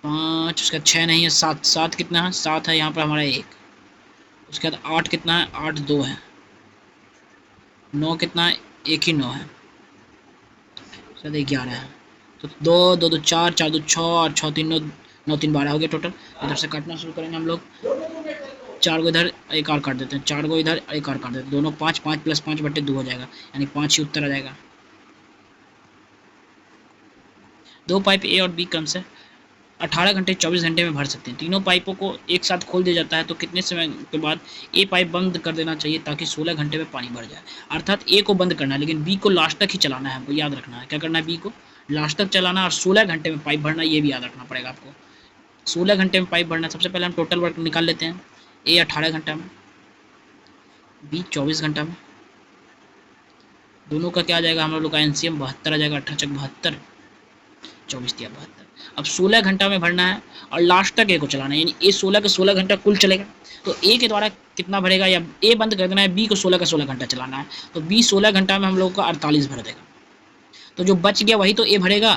5, उसके बाद 6 नहीं है 7, 7 कितना है 7 है यहाँ पर हमारा 1। उसके बाद 8 कितना है 8 2 है, 9 कितना है 1 ही 9 है, उसके बाद 11 है। तो 2 2 2 4 4 2 6 और 6 3 9 9 3 12 हो गया टोटल। इधर से काटना शुरू करेंगे हम लोग, 4 को इधर एक और काट देते हैं, 4 को इधर एक और काट देते हैं, दोनों 5 5 प्लस 5 बटे 2 हो जाएगा, यानी 5 ही उत्तर आ जाएगा। 2 पाइप ए और बी क्रम से 18 घंटे 24 घंटे में भर सकते हैं। तीनों पाइपों को एक साथ खोल दिया जाता है तो कितने समय के बाद ए पाइप बंद कर देना चाहिए ताकि 16 घंटे में पानी भर जाए। अर्थात ए को बंद करना है लेकिन बी को लास्ट तक ही चलाना है, हमको याद रखना है। क्या करना है, बी को लास्ट तक चलाना और 16 घंटे में पाइप भरना, ये भी याद रखना पड़ेगा आपको। 16 घंटे में पाइप भरना। सबसे पहले हम टोटल वर्क निकाल लेते हैं। ए 18 घंटा में, बी 24 घंटा में, दोनों का क्या आ जाएगा हम लोग का एनसीएम 72 आ जाएगा, 18 72, 24 दिया 72। अब 16 घंटा में भरना है और लास्ट तक ए को चलाना है, यानी ए 16 का 16 घंटा कुल चलेगा। तो ए के द्वारा कितना भरेगा, या ए बंद कर देना है, बी को 16 का 16 घंटा चलाना है, तो बी 16 घंटा में हम लोग को 48 भर देगा। तो जो बच गया वही तो ए भरेगा,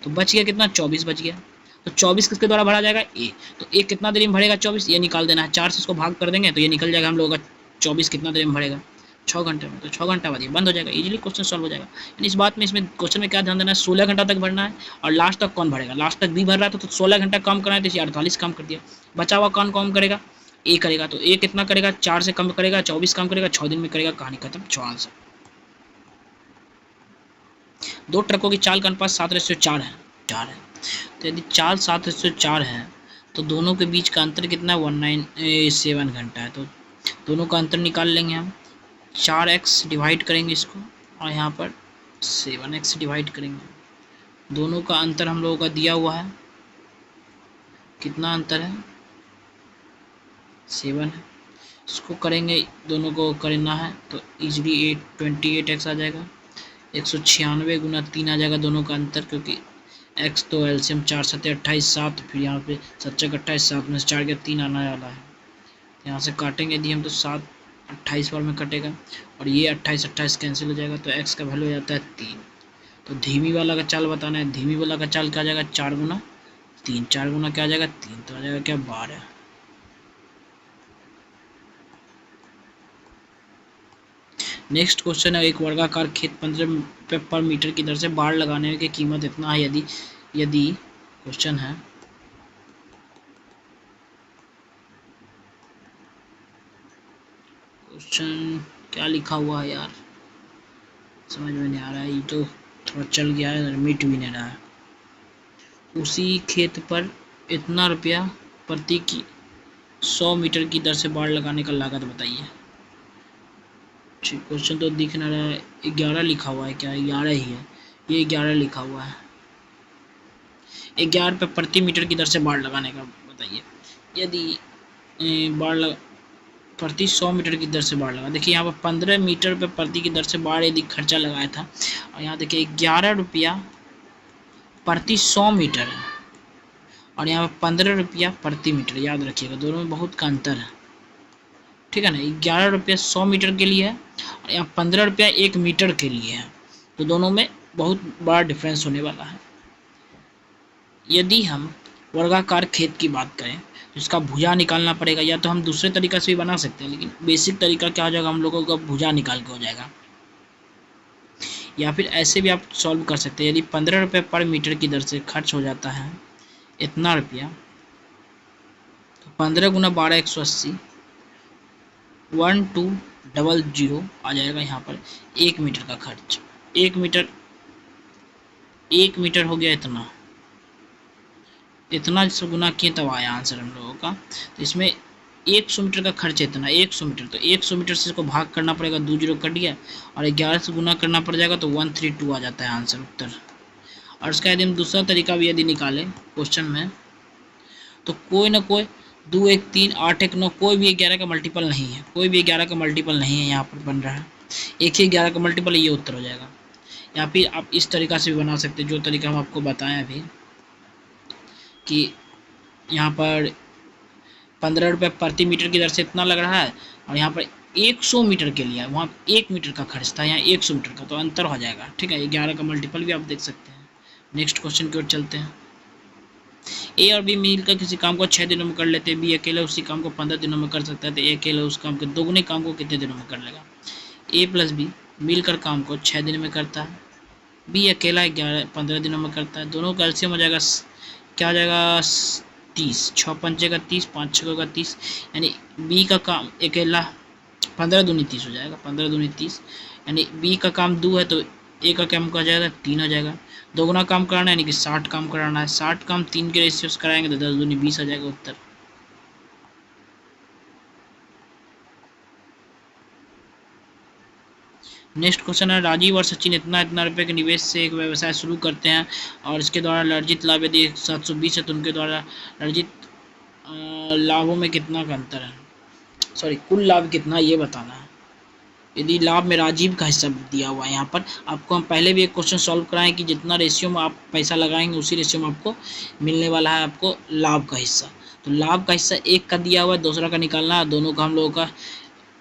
तो बच गया कितना 24 बच गया। तो 24 किसके द्वारा भरा जाएगा, ए। तो ए कितना देर में भरेगा 24, ये निकाल देना है, 4 से इसको भाग कर देंगे तो ये निकल जाएगा हम लोग का 24 कितना देर में भरेगा 6 घंटे में। तो 6 घंटा बाद ये बंद हो जाएगा, इजीली क्वेश्चन सॉल्व हो जाएगा। यानी इस बात में, इसमें क्वेश्चन में क्या ध्यान देना है, 16 घंटा तक भरना है और लास्ट तक कौन भरेगा, लास्ट तक बी भर रहा था तो 16 घंटा कम करना है तो इसे 48 कम कर दिया। बचा हुआ कौन कम करेगा, ए करेगा। तो ए कितना करेगा, 4 से कम करेगा, 24 कम करेगा, 6 दिन में करेगा, कहानी खत्म, 6 आंसर। 2 ट्रकों की चाल का अनुपात 7:4 है, 4 है। तो यदि चाल 7:4 है तो दोनों के बीच का अंतर कितना है 197 घंटा है। तो दोनों का अंतर निकाल लेंगे हम, 4x डिवाइड करेंगे इसको और यहाँ पर 7x डिवाइड करेंगे। दोनों का अंतर हम लोगों का दिया हुआ है, कितना अंतर है 7 है। इसको करेंगे, दोनों को करना है तो इजीली 28x आ जाएगा, 196 गुना 3 आ जाएगा दोनों का अंतर, क्योंकि x तो एलसीएम 4 7 28 7, फिर यहाँ पे 7 28 7 में से 4 गया 3 आने वाला है। यहाँ से काटेंगे यदि हम तो 7 28 बार में कटेगा और ये 28 28 कैंसिल हो जाएगा, तो x का वैल्यू हो जाता है 3। तो धीमी वाला का चाल बताना है, धीमी वाला का चाल क्या आ जाएगा 4 गुना 3, 4 गुना क्या आ जाएगा 3, तो आ जाएगा क्या 12। नेक्स्ट क्वेश्चन है, एक वर्गाकार खेत 15 रुपये पर मीटर की दर से बाढ़ लगाने की कीमत इतना है। यदि क्वेश्चन है, क्वेश्चन क्या लिखा हुआ है यार, समझ में नहीं आ रहा है, ये तो थोड़ा चल गया है, मिट भी नहीं रहा है। उसी खेत पर इतना रुपया प्रति की 100 मीटर की दर से बाढ़ लगाने का लागत बताइए। ठीक, क्वेश्चन तो दिख ना रहा है, 11 लिखा हुआ है, क्या 11 ही है, ये 11 लिखा हुआ है। 11 रुपये प्रति मीटर की दर से बाढ़ लगाने का बताइए। यदि बाढ़ प्रति 100 मीटर की दर से बाढ़ लगा, देखिए यहाँ पर 15 मीटर पे प्रति की दर से बाढ़ यदि खर्चा लगाया था, और यहाँ देखिए 11 रुपया प्रति 100 मीटर है और यहाँ पर 15 रुपया प्रति मीटर, याद रखिएगा दोनों में बहुत का अंतर है, ठीक है ना। 11 रुपया 100 मीटर के लिए है और यहाँ 15 रुपया 1 मीटर के लिए है, तो दोनों में बहुत बड़ा डिफरेंस होने वाला है। यदि हम वर्गाकार खेत की बात करें तो इसका भुजा निकालना पड़ेगा, या तो हम दूसरे तरीका से भी बना सकते हैं, लेकिन बेसिक तरीका क्या हो जाएगा हम लोगों का भुजा निकाल के हो जाएगा, या फिर ऐसे भी आप सॉल्व कर सकते हैं। यदि 15 रुपये पर मीटर की दर से खर्च हो जाता है इतना रुपया, तो 15 गुना 12 180, 1200 आ जाएगा यहाँ पर 1 मीटर का खर्च। 1 मीटर हो गया इतना जिससे गुना किए तब आया आंसर हम लोगों का। तो इसमें 100 मीटर का खर्च है इतना, 100 मीटर, तो 100 मीटर से इसको भाग करना पड़ेगा, 2 जीरो कट गया और 11 से गुना करना पड़ जाएगा, तो 132 आ जाता है आंसर उत्तर। और इसका यदि हम दूसरा तरीका भी यदि निकालें क्वेश्चन में, तो कोई ना कोई 2 1 3 8 1 9, कोई भी 11 का मल्टीपल नहीं है, कोई भी 11 का मल्टीपल नहीं है यहाँ पर बन रहा है, एक ही 11 का मल्टीपल, ये उत्तर हो जाएगा। या फिर आप इस तरीका से भी बना सकते हैं, जो तरीका हम आपको बताएं अभी, कि यहाँ पर ₹15 प्रति मीटर की दर से इतना लग रहा है, और यहाँ पर 100 मीटर के लिए वहाँ 1 मीटर का खर्च था, यहाँ 100 मीटर का, तो अंतर हो जाएगा। ठीक है, 11 का मल्टीपल भी आप देख सकते हैं। नेक्स्ट क्वेश्चन की ओर चलते हैं। ए और बी मिलकर किसी काम को 6 दिनों में कर लेते हैं। बी अकेला उसी काम को 15 दिनों में कर सकता है, तो ए अकेला उस काम के दोगुने काम को कितने दिनों में कर लेगा। ए प्लस बी मिलकर काम को 6 दिन में करता है, बी अकेला 15 दिनों में करता है। दोनों का एलसीएम हो जाएगा, क्या हो जाएगा, 30। 6 पंचे का 30, 5 छः का 30, यानी बी का काम अकेला 15 दूनी 30 हो जाएगा, 15 दूनी 30, यानी बी का काम 2 है तो ए का काम का हो जाएगा 3 हो जाएगा। दोगुना काम कराना है, यानी कि 60 काम कराना है। 60 काम 3 के रेशियो से कराएंगे तो 10 दूनी 20 हो जाएगा उत्तर। नेक्स्ट क्वेश्चन है, राजीव और सचिन इतना इतना रुपए के निवेश से एक व्यवसाय शुरू करते हैं और इसके द्वारा अर्जित लाभ यदि 720 है तो उनके द्वारा अर्जित लाभों में कितना का अंतर है, सॉरी कुल लाभ कितना ये बताना है। यदि लाभ में राजीव का हिस्सा दिया हुआ है, यहाँ पर आपको हम पहले भी एक क्वेश्चन सॉल्व कराएं कि जितना रेशियो में आप पैसा लगाएंगे उसी रेशियो में आपको मिलने वाला है आपको लाभ का हिस्सा। तो लाभ का हिस्सा एक का दिया हुआ है, दूसरा का निकालना है। दोनों का हम लोगों का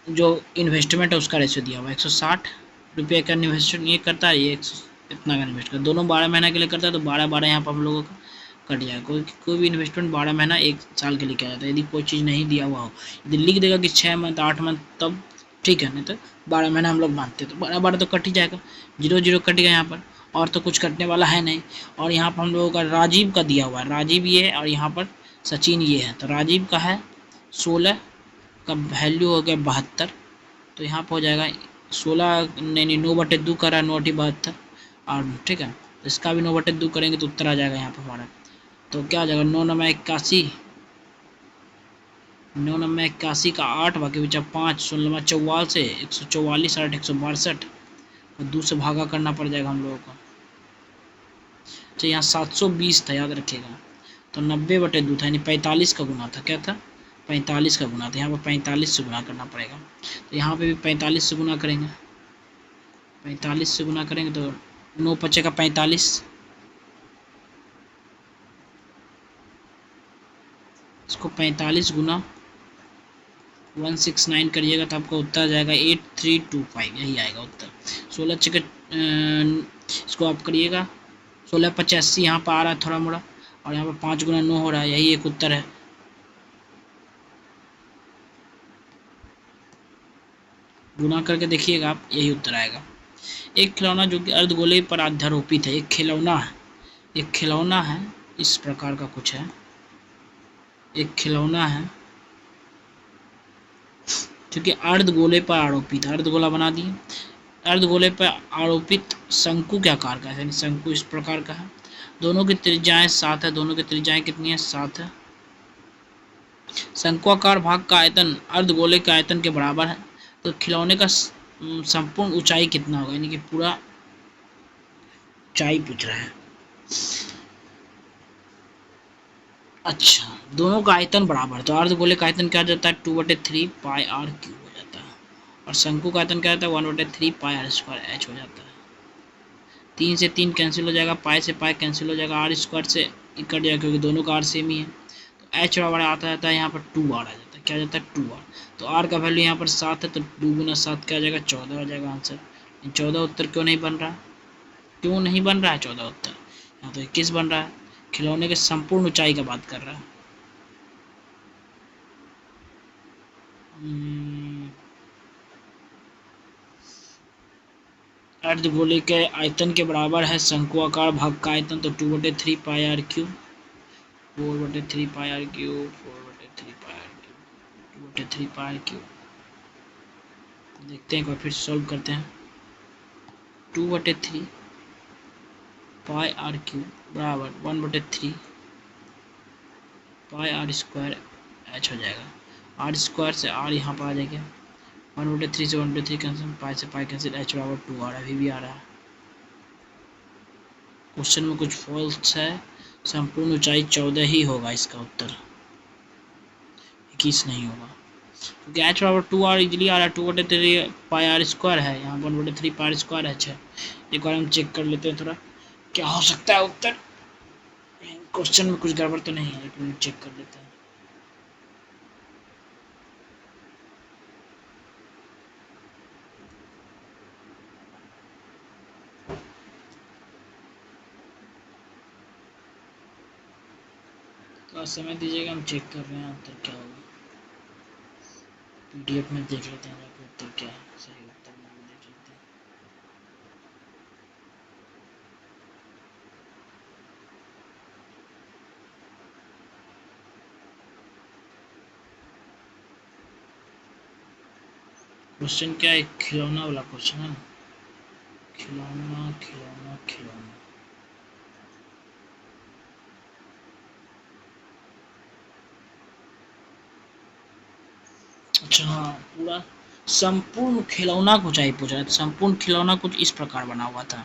जो इन्वेस्टमेंट है उसका रेशियो दिया हुआ है। 160 रुपये का इन्वेस्टमेंट ये करता है, ये इतना का इन्वेस्ट करता है। दोनों 12 महीने के लिए करता है तो 12 यहाँ पर हम लोगों का कट जाएगा। कोई भी इन्वेस्टमेंट 12 महीना 1 साल के लिए किया जाता है। यदि कोई चीज़ नहीं दिया हुआ हो, यदि लिख देगा कि 6 मंथ 8 मंथ तब ठीक है, नहीं तो 12 महीना हम लोग मानते हैं, तो 12 तो कट ही जाएगा। 0 0 कट गया यहाँ पर, और तो कुछ कटने वाला है नहीं। और यहाँ पर हम लोगों का राजीव का दिया हुआ है, राजीव ये है और यहाँ पर सचिन ये है। तो राजीव का है 16 का वैल्यू हो गया 72, तो यहाँ पर हो जाएगा 16 नहीं 9/2 का रहा 9×72, और ठीक है इसका भी 9/2 करेंगे तो उत्तर आ जाएगा यहाँ पर हमारा। तो क्या आ जाएगा 9 9 81, 9 9 81 का 8 बाकी बचा 5, 16 44 से 144, 8 162, और 2 से भागा करना पड़ जाएगा हम लोगों को। तो यहाँ 720 था, याद रखिएगा। तो 90/2 था, यानी 45 का गुना था। क्या था, 45 का गुना था। यहाँ पर 45 से गुना करना पड़ेगा, तो यहाँ पे भी 45 से गुना करेंगे। 45 से गुना करेंगे तो 9 5 का 45, इसको 45 गुना 169 करिएगा तो आपका उत्तर आ जाएगा 8325, यही आएगा उत्तर। 16 6 इसको आप करिएगा 16 85 यहाँ पर आ रहा है थोड़ा मोड़ा, और यहाँ पर 5 गुना 9 हो रहा है, यही एक उत्तर है। गुना करके देखिएगा आप, यही उत्तर आएगा। एक खिलौना जो कि अर्धगोले पर अध्यारोपित है, एक खिलौना है इस प्रकार का कुछ है, एक खिलौना है क्योंकि अर्धगोले पर आरोपित, अर्धगोला बना दिए। अर्धगोले पर आरोपित शंकु के आकार का है, यानी शंकु इस प्रकार का है। दोनों की त्रिज्याएं 7 है, दोनों की त्रिज्याएं कितनी है, 7 है। शंकुआकार भाग का आयतन अर्धगोले के आयतन के बराबर है, तो खिलौने का संपूर्ण ऊंचाई कितना होगा, यानी कि पूरा ऊंचाई पूछ रहा है। अच्छा, दोनों का आयतन बराबर, तो अर्धगोले का आयतन क्या जाता है 2/3 पाई आर क्यूब हो जाता है, और शंकु का आयतन क्या जाता है 1/3 पाई आर स्क्वायर एच हो जाता है। 3 से 3 कैंसिल हो जाएगा, पाई से पाई कैंसिल हो जाएगा, आर स्क्वायर से कट जाएगा क्योंकि दोनों का आर सेम ही है। तो एच बराबर आता जाता है यहाँ पर 2 आर आ जाता है, क्या जाता है 2 आर। तो आर का वैल्यू यहाँ पर 7 है, तो 2 गुना 7 क्या आ जाएगा 14 हो जाएगा आंसर। 14 उत्तर क्यों नहीं बन रहा, क्यों नहीं बन रहा है 14 उत्तर, यहाँ तो 21 बन रहा है। खिलौने के संपूर्ण ऊंचाई का बात कर रहा है। अर्धगोले के आयतन के बराबर है शंकुआकार भाग का आयतन, तो 2/3 pi r cube, 4/3 pi r cube, 4/3 pi r cube, 2/3 pi r cube. देखते हैं एक बार फिर सॉल्व करते हैं। 2/3 पाई आर क्यूब बराबर 1/3 पाई आर स्क्वायर एच हो जाएगा। आर स्क्वायर से आर यहाँ पर आ जाएगा, 1/3 से 1/3 कैंसिल, पाई से पाई कैंसिल, एच बराबर 2 आ रहा है, अभी भी आ रहा है। क्वेश्चन में कुछ फॉल्स है, संपूर्ण ऊंचाई 14 ही होगा इसका उत्तर, 21 नहीं होगा, क्योंकि एच बराबर 2 आर इजिली आ रहा है। 2/3 पाई आर स्क्वायर है, यहाँ 1/3 पाई आर स्क्वायर है। एक बार हम चेक कर लेते हैं थोड़ा क्या हो सकता है उत्तर। क्वेश्चन में कुछ गड़बड़ तो नहीं है, लेकिन चेक कर लेते हैं। थोड़ा समय दीजिएगा, हम चेक कर रहे हैं उत्तर क्या होगा। पीडीएफ में देख लेते हैं जाके उत्तर क्या है, सही उत्तर में भी देख लेते हैं। क्वेश्चन क्या है? खिलौना वाला क्वेश्चन है ना, खिलौना खिलौना खिलौना। अच्छा हाँ, पूरा संपूर्ण खिलौना कुछ आई पूछा है। संपूर्ण खिलौना कुछ इस प्रकार बना हुआ था,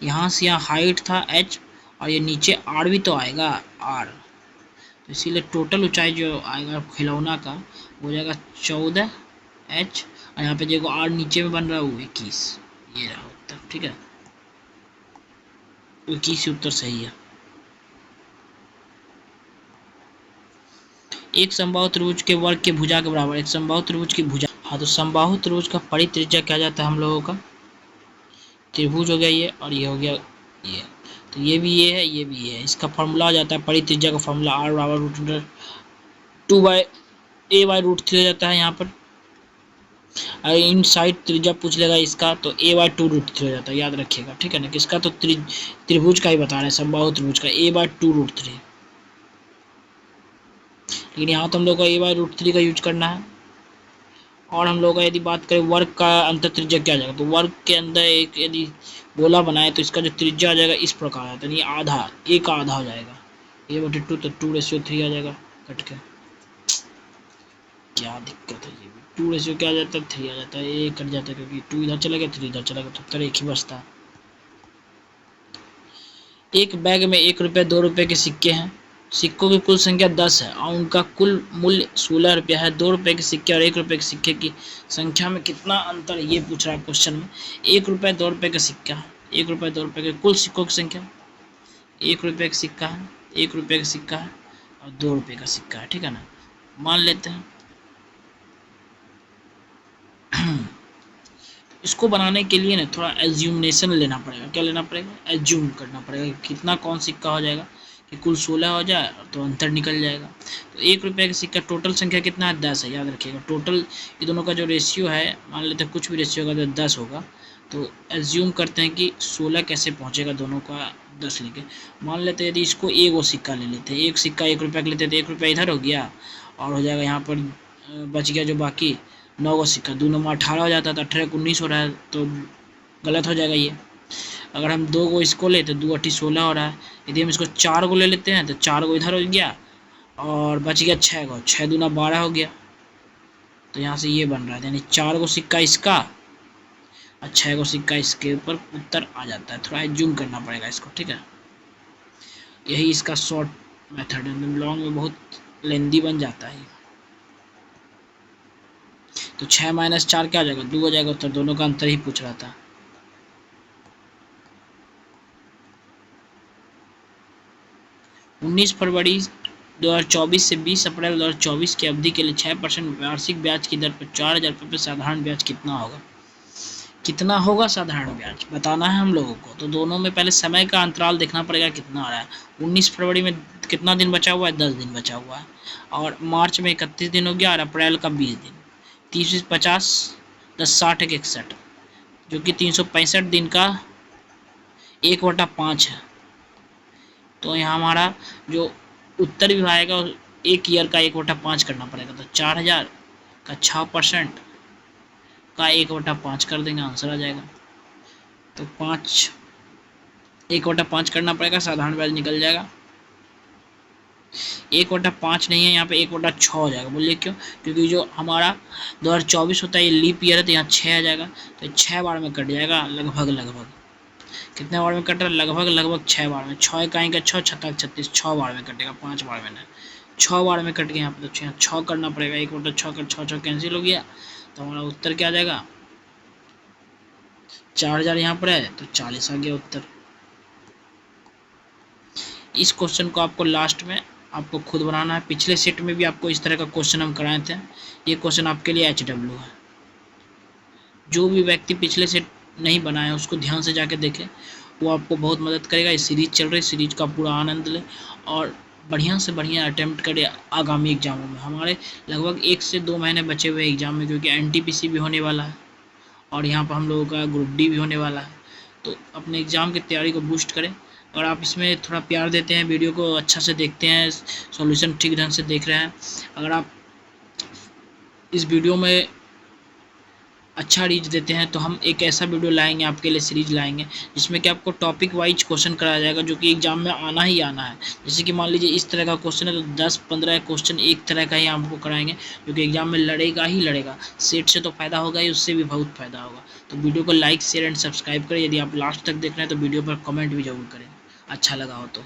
यहाँ से यहाँ हाइट था h, और ये नीचे r भी तो आएगा r, तो इसीलिए टोटल ऊंचाई जो आएगा खिलौना का वो हो जाएगा 14h, और यहाँ पे देखो r नीचे में बन रहा है वो 21। ये रहा उत्तर, ठीक है, 21 उत्तर सही है। एक समबाहु त्रिभुज के वर्ग के भुजा के बराबर, एक समबाहु त्रिभुज की भुजा, हाँ तो समबाहु त्रिभुज का परित्रिज्या क्या जाता है हम लोगों का, त्रिभुज हो गया ये, और ये हो गया ये, तो ये भी ये है, ये भी ये है। इसका फॉर्मूला आ जाता है परित्रिज्या का फॉर्मूला r बराबर रूट अंडर 2/a/√3 हो जाता है। यहाँ पर अगर इन साइड त्रिज्या पूछ लेगा इसका तो a/2√3 हो जाता है, याद रखिएगा, ठीक है ना। किसका? तो त्रिभुज का ही बता रहे हैं, समबाहु त्रिभुज का a/2√3, लेकिन यहाँ तो हम लोग को a/√3 का यूज करना है। और हम लोग का यदि बात करें वर्ग का अंतर त्रिज्या क्या आ जाएगा, तो वर्ग के अंदर एक यदि गोला बनाए तो इसका जो त्रिज्या आ जाएगा इस प्रकार आता है, आधा, एक आधा हो जाएगा a/2, तो 2:3 आ जाएगा कट के। क्या दिक्कत है, ये भी 2 क्या आ जाता है, 3 आ जाता है, ए कट जाता है क्योंकि 2 इधर चला गया, 3 इधर चला गया, तो उत्तर एक ही बचता है। एक बैग में 1 रुपये 2 रुपये के सिक्के हैं, सिक्कों की कुल संख्या 10 है और उनका कुल मूल्य 16 रुपया है। 2 रुपये के सिक्के और 1 रुपये के सिक्के की संख्या में कितना अंतर है, ये पूछ रहा है क्वेश्चन में। 1 रुपये 2 रुपये का सिक्का, 1 रुपये 2 रुपये के कुल सिक्कों की संख्या, 1 रुपये का सिक्का है, 1 रुपये का सिक्का है और 2 रुपये का सिक्का है, ठीक है ना। मान लेते हैं इसको बनाने के लिए ना थोड़ा एज्यूमनेशन लेना पड़ेगा। क्या लेना पड़ेगा? एज्यूम करना पड़ेगा कितना कौन सिक्का हो जाएगा, कि कुल 16 हो जाए तो अंतर निकल जाएगा। तो 1 रुपये का सिक्का टोटल संख्या कितना है, 10 है, याद रखिएगा। टोटल ये दोनों का जो रेशियो है, मान लेते हैं कुछ भी रेशियो होगा तो 10 होगा, तो एज्यूम करते हैं कि 16 कैसे पहुँचेगा, दोनों का 10 लेके। मान लेते हैं यदि इसको एक वो सिक्का ले लेते हैं, एक सिक्का 1 रुपये का लेते हैं तो 1 रुपया इधर हो गया और हो जाएगा यहाँ पर बच गया जो बाकी 9 का सिक्का, 2 9 18 हो जाता है, तो 18 को 19 हो रहा है, तो गलत हो जाएगा ये। अगर हम 2 को इसको ले तो 2 8 16 हो रहा है। यदि हम इसको 4 को ले लेते हैं तो 4 को इधर हो गया और बच गया 6 को, 6 दूना 12 हो गया, तो यहाँ से ये बन रहा है, यानी 4 को सिक्का इसका और 6 को सिक्का इसके ऊपर उत्तर आ जाता है। थोड़ा जूम करना पड़ेगा इसको, ठीक है। यही इसका शॉर्ट मेथड है, लॉन्ग में बहुत लेंदी बन जाता है। तो 6 - 4 क्या हो जाएगा, 2 हो जाएगा उत्तर, दोनों का अंतर ही पूछ रहा था। उन्नीस फरवरी 2024 से 20 अप्रैल 2024 की अवधि के लिए 6% वार्षिक ब्याज की दर पर 4,000 रुपये पर साधारण ब्याज कितना होगा? कितना होगा साधारण ब्याज बताना है हम लोगों को। तो दोनों में पहले समय का अंतराल देखना पड़ेगा कितना आ रहा है। 19 फरवरी में कितना दिन बचा हुआ है, 10 दिन बचा हुआ है, और मार्च में 31 दिन हो गया और अप्रैल का 20 दिन। 30 50 10 60 61, जो कि 365 दिन का 1/5 है। तो यहाँ हमारा जो उत्तर भी आएगा एक ईयर का 1/5 करना पड़ेगा, तो 4,000 का 6% का 1/5 कर देंगे, आंसर आ जाएगा। तो 1/5 करना पड़ेगा, साधारण ब्याज निकल जाएगा। 1/5 नहीं है यहाँ पे, 1/6 हो जाएगा। बोलिए क्यों? क्योंकि जो हमारा 2024 होता है ये लीप ईयर है, तो यहाँ 6 आ जाएगा, तो 6 बार में कट जाएगा, लगभग कितने बार में कट रहा है, लगभग 6 बार में। 6 का 6 छक्का 36, 6 बार में कटेगा, 5 बार में नहीं, 6 बार में कट गया यहाँ पे, तो 6 करना पड़ेगा। 1/6 कर 6 कैंसिल हो गया, तो हमारा उत्तर क्या आ जाएगा, 4,000 यहाँ पर है तो 40 आ गया उत्तर। इस क्वेश्चन को आपको लास्ट में आपको खुद बनाना है। पिछले सेट में भी आपको इस तरह का क्वेश्चन हम कराए थे, ये क्वेश्चन आपके लिए HW है। जो भी व्यक्ति पिछले सेट नहीं बनाए हैं उसको ध्यान से जाके देखें, वो आपको बहुत मदद करेगा। इस सीरीज चल रही, सीरीज का पूरा आनंद लें और बढ़िया से बढ़िया अटेम्प्ट करें आगामी एग्ज़ामों में। हमारे लगभग 1 से 2 महीने बचे हुए एग्ज़ाम में, क्योंकि एनटीपीसी भी होने वाला है और यहाँ पर हम लोगों का ग्रुप डी भी होने वाला है। तो अपने एग्ज़ाम की तैयारी को बूस्ट करें। और आप इसमें थोड़ा प्यार देते हैं, वीडियो को अच्छा से देखते हैं, सॉल्यूशन ठीक ढंग से देख रहे हैं, अगर आप इस वीडियो में अच्छा रीच देते हैं तो हम एक ऐसा वीडियो लाएंगे आपके लिए, सीरीज लाएंगे जिसमें कि आपको टॉपिक वाइज क्वेश्चन कराया जाएगा, जो कि एग्जाम में आना ही आना है। जैसे कि मान लीजिए इस तरह का क्वेश्चन है तो 10-15 क्वेश्चन एक तरह का ही आपको कराएंगे, जो कि एग्जाम में लड़ेगा ही लड़ेगा। सेट से तो फ़ायदा होगा ही, उससे भी बहुत फ़ायदा होगा। तो वीडियो को लाइक, शेयर एंड सब्सक्राइब करें। यदि आप लास्ट तक देख रहे हैं तो वीडियो पर कमेंट भी जरूर करें, अच्छा लगा हो तो।